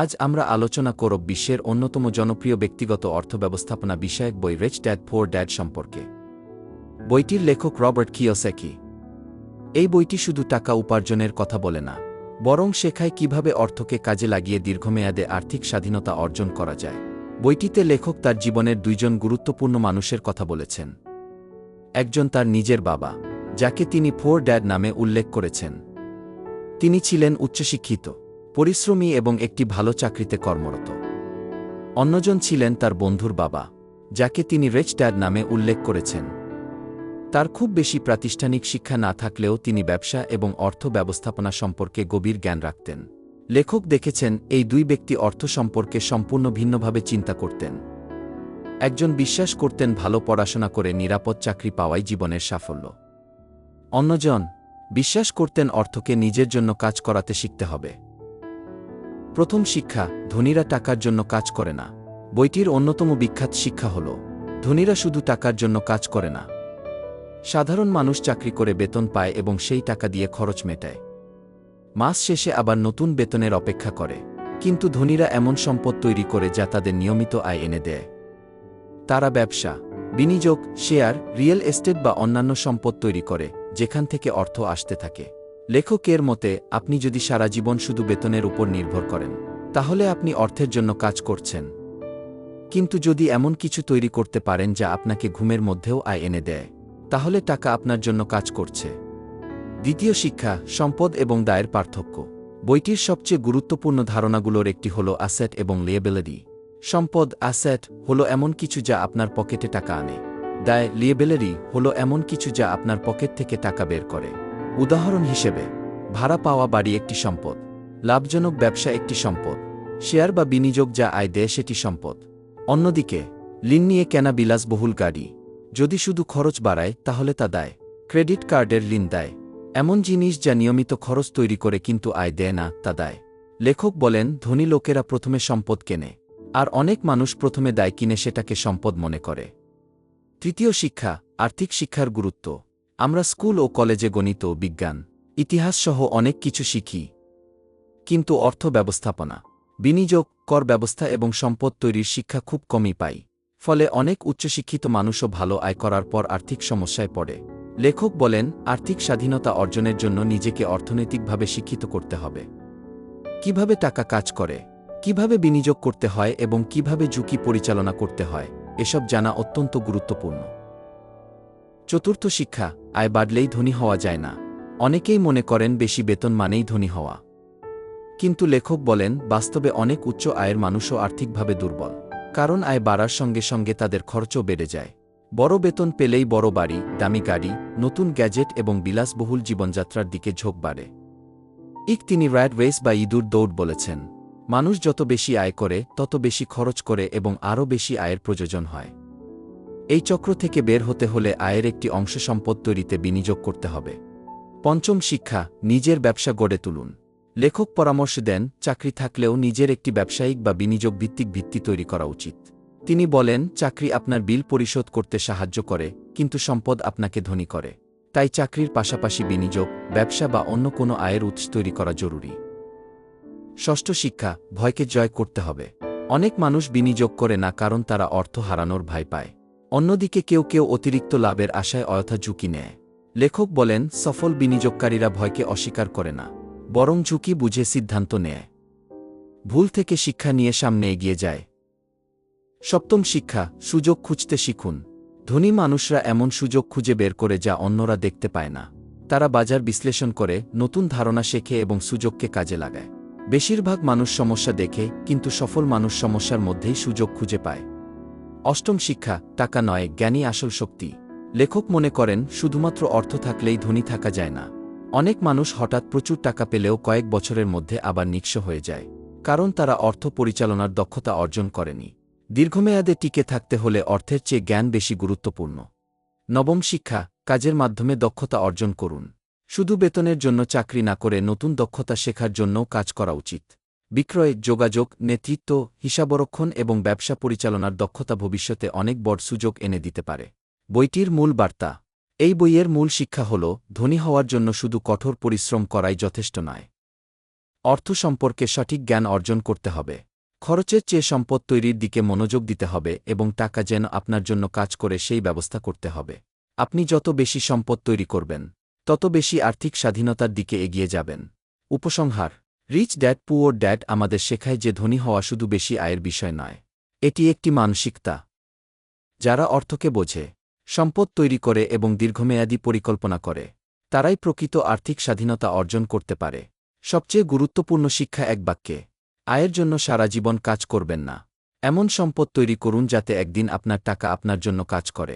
আজ আমরা আলোচনা করব বিশ্বের অন্যতম জনপ্রিয় ব্যক্তিগত অর্থব্যবস্থাপনা বিষয়ক বই রিচ ড্যাড পুয়ার ড্যাড সম্পর্কে। বইটির লেখক রবার্ট কিওসাকি। এই বইটি শুধু টাকা উপার্জনের কথা বলে না, বরং শেখায় কিভাবে অর্থকে কাজে লাগিয়ে দীর্ঘমেয়াদে আর্থিক স্বাধীনতা অর্জন করা যায়। বইটিতে লেখক তার জীবনের দুইজন গুরুত্বপূর্ণ মানুষের কথা বলেছেন। একজন তার নিজের বাবা, যাকে তিনি পুয়ার ড্যাড নামে উল্লেখ করেছেন। তিনি ছিলেন উচ্চশিক্ষিত, পরিশ্রমী এবং একটি ভালো চাকরিতে কর্মরত। অন্যজন ছিলেন তার বন্ধুর বাবা, যাকে তিনি রিচ ড্যাড নামে উল্লেখ করেছেন। তার খুব বেশি প্রাতিষ্ঠানিক শিক্ষা না থাকলেও তিনি ব্যবসা এবং অর্থ ব্যবস্থাপনা সম্পর্কে গভীর জ্ঞান রাখতেন। লেখক দেখেছেন এই দুই ব্যক্তি অর্থ সম্পর্কে সম্পূর্ণ ভিন্নভাবে চিন্তা করতেন। একজন বিশ্বাস করতেন ভালো পড়াশোনা করে নিরাপদ চাকরি পাওয়াই জীবনের সাফল্য। অন্যজন বিশ্বাস করতেন অর্থকে নিজের জন্য কাজ করাতে শিখতে হবে। প্রথম শিক্ষা: ধনীরা টাকার জন্য কাজ করে না। বইটির অন্যতম বিখ্যাত শিক্ষা হল, ধনীরা শুধু টাকার জন্য কাজ করে না। সাধারণ মানুষ চাকরি করে বেতন পায় এবং সেই টাকা দিয়ে খরচ মেটায়। মাস শেষে আবার নতুন বেতনের অপেক্ষা করে। কিন্তু ধনীরা এমন সম্পদ তৈরি করে যা তাদের নিয়মিত আয় এনে দেয়। তারা ব্যবসা, বিনিয়োগ, শেয়ার, রিয়েল এস্টেট বা অন্যান্য সম্পদ তৈরি করে, যেখান থেকে অর্থ আসতে থাকে। লেখকের মতে, আপনি যদি সারা জীবন শুধু বেতনের উপর নির্ভর করেন, তাহলে আপনি অর্থের জন্য কাজ করছেন। কিন্তু যদি এমন কিছু তৈরি করতে পারেন যা আপনাকে ঘুমের মধ্যেও আয় এনে দেয়, তাহলে টাকা আপনার জন্য কাজ করছে। দ্বিতীয় শিক্ষা: সম্পদ এবং দায়ের পার্থক্য। বইটির সবচেয়ে গুরুত্বপূর্ণ ধারণাগুলোর একটি হল অ্যাসেট এবং লিয়েবিলিটি। সম্পদ, অ্যাসেট, হল এমন কিছু যা আপনার পকেটে টাকা আনে। দায়, লিয়েবিলিটি, হল এমন কিছু যা আপনার পকেট থেকে টাকা বের করে। উদাহরণ হিসেবে, ভাড়া পাওয়া বাড়ি একটি সম্পদ, লাভজনক ব্যবসা একটি সম্পদ, শেয়ার বা বিনিয়োগ যা আয় দেয় সেটি সম্পদ। অন্যদিকে, ঋণ নিয়ে কেনা বিলাসবহুল গাড়ি যদি শুধু খরচ বাড়ায়, তাহলে তা দায়। ক্রেডিট কার্ডের ঋণ দেয়। এমন জিনিস যা নিয়মিত খরচ তৈরি করে কিন্তু আয় দেয় না, তা দায়। লেখক বলেন, ধনী লোকেরা প্রথমে সম্পদ কেনে, আর অনেক মানুষ প্রথমে দায় কিনে সেটাকে সম্পদ মনে করে। তৃতীয় শিক্ষা: আর্থিক শিক্ষার গুরুত্ব। আমরা স্কুল ও কলেজে গণিত, বিজ্ঞান, ইতিহাস সহ অনেক কিছু শিখি। কিন্তু অর্থ ব্যবস্থাপনা, বিনিয়োগ, কর ব্যবস্থা এবং সম্পদ তৈরির শিক্ষা খুব কমই পাই। ফলে অনেক উচ্চশিক্ষিত মানুষও ভালো আয় করার পর আর্থিক সমস্যায় পড়ে। লেখক বলেন, আর্থিক স্বাধীনতা অর্জনের জন্য নিজেকে অর্থনৈতিকভাবে শিক্ষিত করতে হবে। কিভাবে টাকা কাজ করে, কিভাবে বিনিয়োগ করতে হয় এবং কিভাবে ঝুঁকি পরিচালনা করতে হয়, এসব জানা অত্যন্ত গুরুত্বপূর্ণ। চতুর্থ শিক্ষা: আয় বাড়লেই ধনী হওয়া যায় না। অনেকেই মনে করেন বেশি বেতন মানেই ধনী হওয়া। কিন্তু লেখক বলেন, বাস্তবে অনেক উচ্চ আয়ের মানুষও আর্থিকভাবে দুর্বল। কারণ আয় বাড়ার সঙ্গে সঙ্গে তাদের খরচও বেড়ে যায়। বড় বেতন পেলেই বড় বাড়ি, দামি গাড়ি, নতুন গ্যাজেট এবং বিলাসবহুল জীবনযাত্রার দিকে ঝোঁক বাড়ে। তিনি র্যাট রেস বা ইঁদুর দৌড় বলেছেন। মানুষ যত বেশি আয় করে, তত বেশি খরচ করে এবং আরও বেশি আয়ের প্রয়োজন হয়। এই চক্র থেকে বের হতে হলে আয়ের একটি অংশ সম্পদ তৈরিতে বিনিয়োগ করতে হবে। পঞ্চম শিক্ষা: নিজের ব্যবসা গড়ে তুলুন। লেখক পরামর্শ দেন, চাকরি থাকলেও নিজের একটি ব্যবসায়িক বা বিনিয়োগ ভিত্তিক ভিত্তি তৈরি করা উচিত। তিনি বলেন, চাকরি আপনার বিল পরিশোধ করতে সাহায্য করে, কিন্তু সম্পদ আপনাকে ধনী করে। তাই চাকরির পাশাপাশি বিনিয়োগ, ব্যবসা বা অন্য কোনো আয়ের উৎস তৈরি করা জরুরি। ষষ্ঠ শিক্ষা: ভয়কে জয় করতে হবে। অনেক মানুষ বিনিয়োগ করে না কারণ তারা অর্থ হারানোর ভয় পায়। অন্যদিকে কেউ কেউ অতিরিক্ত লাভের আশায় অযথা ঝুঁকি নেয়। লেখক বলেন, সফল বিনিয়োগকারীরা ভয়কে অস্বীকার করে না, বরং ঝুঁকি বুঝে সিদ্ধান্ত নেয়। ভুল থেকে শিক্ষা নিয়ে সামনে এগিয়ে যায়। সপ্তম শিক্ষা: সুযোগ খুঁজতে শিখুন। ধনী মানুষরা এমন সুযোগ খুঁজে বের করে যা অন্যরা দেখতে পায় না। তারা বাজার বিশ্লেষণ করে, নতুন ধারণা শেখে এবং সুযোগকে কাজে লাগায়। বেশিরভাগ মানুষ সমস্যা দেখে, কিন্তু সফল মানুষ সমস্যার মধ্যেই সুযোগ খুঁজে পায়। অষ্টম শিক্ষা: টাকা নয়, জ্ঞানই আসল শক্তি। লেখক মনে করেন, শুধুমাত্র অর্থ থাকলেই ধনী থাকা যায় না। অনেক মানুষ হঠাৎ প্রচুর টাকা পেলেও কয়েক বছরের মধ্যে আবার নিঃস্ব হয়ে যায়, কারণ তারা অর্থ পরিচালনার দক্ষতা অর্জন করেনি। দীর্ঘমেয়াদে টিকে থাকতে হলে অর্থের চেয়ে জ্ঞান বেশি গুরুত্বপূর্ণ। নবম শিক্ষা: কাজের মাধ্যমে দক্ষতা অর্জন করুন। শুধু বেতনের জন্য চাকরি না করে নতুন দক্ষতা শেখার জন্যও কাজ করা উচিত। বিক্রয়, যোগাযোগ, নেতৃত্ব, হিসাবরক্ষণ এবং ব্যবসা পরিচালনার দক্ষতা ভবিষ্যতে অনেক বড় সুযোগ এনে দিতে পারে। বইটির মূল বার্তা: এই বইয়ের মূল শিক্ষা হল, ধনী হওয়ার জন্য শুধু কঠোর পরিশ্রম করাই যথেষ্ট নয়। অর্থ সম্পর্কে সঠিক জ্ঞান অর্জন করতে হবে। খরচের চেয়ে সম্পদ তৈরির দিকে মনোযোগ দিতে হবে এবং টাকা যেন আপনার জন্য কাজ করে সেই ব্যবস্থা করতে হবে। আপনি যত বেশি সম্পদ তৈরি করবেন, তত বেশি আর্থিক স্বাধীনতার দিকে এগিয়ে যাবেন। উপসংহার: রিচ ড্যাড পুওর ড্যাড আমাদের শেখায় যে ধনী হওয়া শুধু বেশি আয়ের বিষয় নয়, এটি একটি মানসিকতা। যারা অর্থকে বোঝে, সম্পদ তৈরি করে এবং দীর্ঘমেয়াদী পরিকল্পনা করে, তারাই প্রকৃত আর্থিক স্বাধীনতা অর্জন করতে পারে। সবচেয়ে গুরুত্বপূর্ণ শিক্ষা এক বাক্যে: আয়ের জন্য সারা জীবন কাজ করবেন না। এমন সম্পদ তৈরি করুন যাতে একদিন আপনার টাকা আপনার জন্য কাজ করে।